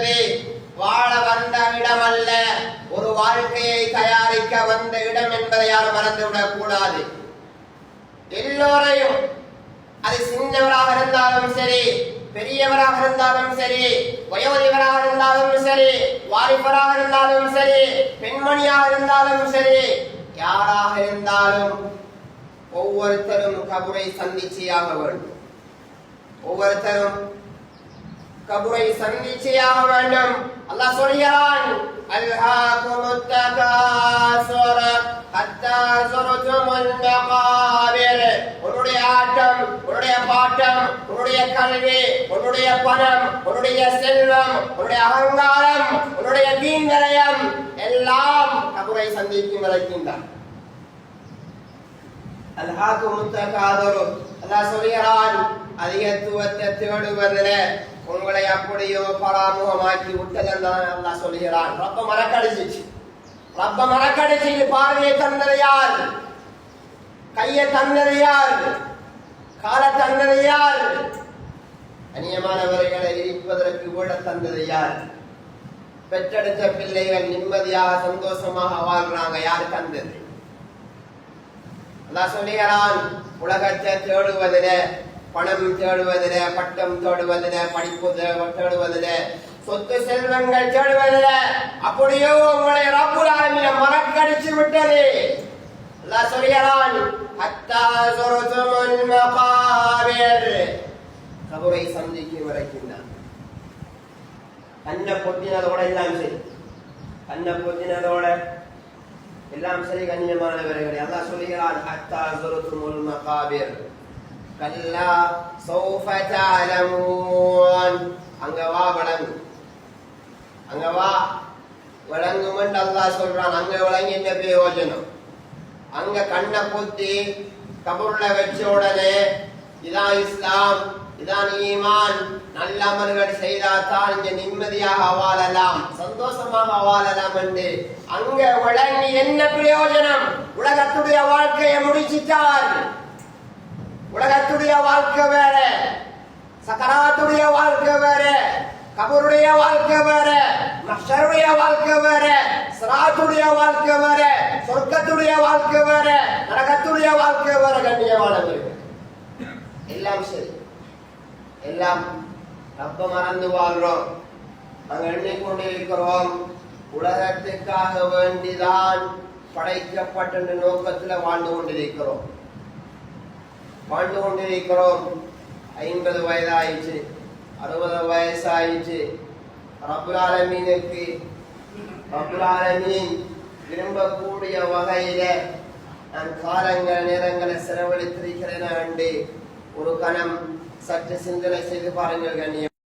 என்பது வாழ வந்த இடம் அல்ல, ஒரு வாழ்க்கையை தயாரிக்க வந்த இடம் என்பதை யாரும் மறந்துவிடக் கூடாது. எல்லோரையும், அது சின்னவராக இருந்தாலும் சரி, பெரியவராக இருந்தாலும் சரி, வயோதிபராக இருந்தாலும் சரி, வாலிபராக இருந்தாலும் சரி, பெண்மணியாக இருந்தாலும் சரி, யாராக இருந்தாலும் ஒவ்வொருத்தரும் கபரை சந்திச்சேயாக வேண்டும். ஒவ்வொருத்தரும் கபரை சந்திச்சேயாக வேண்டும். அல்லாஹ் சொல்கிறான், அல்ஹாகுமுத் தகாசுர ஹத்தா ஸுர்துமுல் மகாபிர். உன்னுடைய ஆட்டம், உன்னுடைய பாட்டம், உன்னுடைய கல்வி, உன்னுடைய பணம், உன்னுடைய செல்வம், உன்னுடைய அகங்காரம், உன்னுடைய வீண்விரயம் எல்லாம் கபரை சந்திக்கும் வரைக்கும். அல்ஹாகுமுத் தகாசுர். அல்லாஹ் சொல்கிறான், அதிகத்துவத்தை தேடுவதில் உங்களை அப்படியோ பராமுகமாக்கி விட்டதென்றான் அல்லாஹ் சொல்கிறான். ரப்ப மறக்கடிச்சிச்சு, ரப்ப மறக்கடிச்சு. பார்வையை தந்தது யார்? கையை தந்தது யார்? காலை தந்தது யார்? அந்நியமானவர்களை இருப்பதற்கு கூட தந்தது யார்? பெற்றெடுத்த பிள்ளைகள் நிம்மதியாக சந்தோஷமாக வாழ்றாங்க, யார் தந்தது? அல்லாஹ் சொல்கிறான், உலகத்தை தேடுவதில, பணம் தேடுவதில, பட்டம் தேடுவதில, படிப்பு தேடுவதில, சொத்து செல்வங்கள் தேடுவதில அப்படியோ உங்களை ரப்புல் ஆலமீன் மறக்கடிச்சு விட்டது. அல்லாஹ் சொல்கிறான், ஹத்தா ஸுர்துமுல் மகாபிர். கபரை சந்திக்கும் வரைக்கும் தான். கண்ணை பொத்தினதோட எல்லாம் சரி, கண்ணை பொத்தினதோட எல்லாம் சரி. கண்ணியமானவர்களே, அல்லாஹ் சொல்கிறான், ஹத்தா ஸுர்துமுல் மகாபிர் கல்லா சௌஃப தஅலமூன். அங்க வா வழங்கு, அங்க வா வழங்கும் என்று அல்லாஹ் சொல்றான். அங்க வழங்கி என்ன பிரயோஜனம்? அங்க கண்ணை பொத்தி கபூர்ல வச்ச உடனே இதான் இஸ்லாம், இதான் ஈமான், நல்ல அமல்கள் செய்தால்தான் இங்க நிம்மதியாக வாழலாம், சந்தோஷமாக வாழலாம் என்று அங்க வழங்கி என்ன பிரயோஜனம்? உலகத்துடைய வாழ்க்கையை முடிச்சிட்டார். உலகத்துடைய வாழ்க்கை வேற, சக்கராத்துடைய வாழ்க்கை வேற, கபருடைய வாழ்க்கை வேற, மஹ்ஷருடைய வாழ்க்கை வேற, சிராத்துடைய வாழ்க்கை வேற, சொர்க்கத்துடைய வாழ்க்கை வேற, நரகத்துடைய வாழ்க்கை வேற. கண்ணியமானவர்கள், எல்லாம் சரி, எல்லாம் ரப்ப மறந்து வாழ்றோம். நாங்கள் எண்ணிக்கொண்டிருக்கிறோம், உலகத்துக்காக வேண்டிதான் படைக்கப்பட்ட நோக்கத்தில் வாழ்ந்து கொண்டிருக்கிறோம். 50 வயதாயிடுச்சு, 60 வயசாயிடுச்சு. ரப்புல் ஆலமீன் விரும்பக்கூடிய வகையில நான் காலங்கள் நேரங்களை செலவழித்திருக்கிறேன் என்று ஒரு கணம் சற்று சிந்தனை செய்து பாருங்கள். கண்ணியம்